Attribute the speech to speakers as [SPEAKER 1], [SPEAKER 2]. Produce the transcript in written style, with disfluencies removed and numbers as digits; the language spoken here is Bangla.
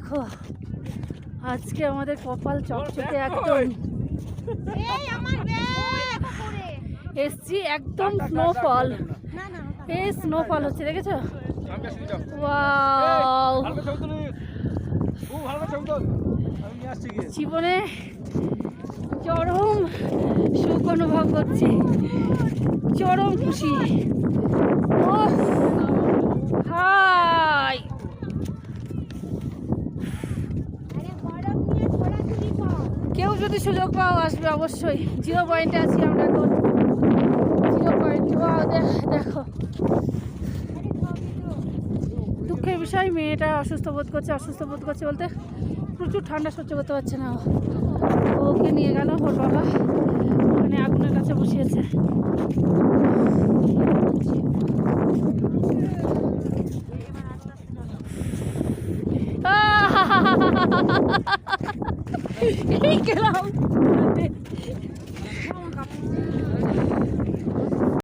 [SPEAKER 1] দেখো আজকে আমাদের কপাল চকচকে একদম। এসছি একদম স্নোফল, এই স্নোফল হচ্ছে দেখেছো? ওয়াও, জীবনে চরম সুখ অনুভব করছি, চরম খুশি। ও হাই, কেউ যদি সুযোগ পাও আসবে অবশ্যই। 0 পয়েন্টে আছি আমরা এখন, 0 পয়েন্ট। দেখো দুঃখের বিষয়, মেয়েটা অসুস্থ বোধ করছে বলতে প্রচুর ঠান্ডা সহ্য করতে পারছে না। ওকে নিয়ে গেল ওর বাবা, ওখানে আগুনের কাছে বসিয়েছে। এই গেলাম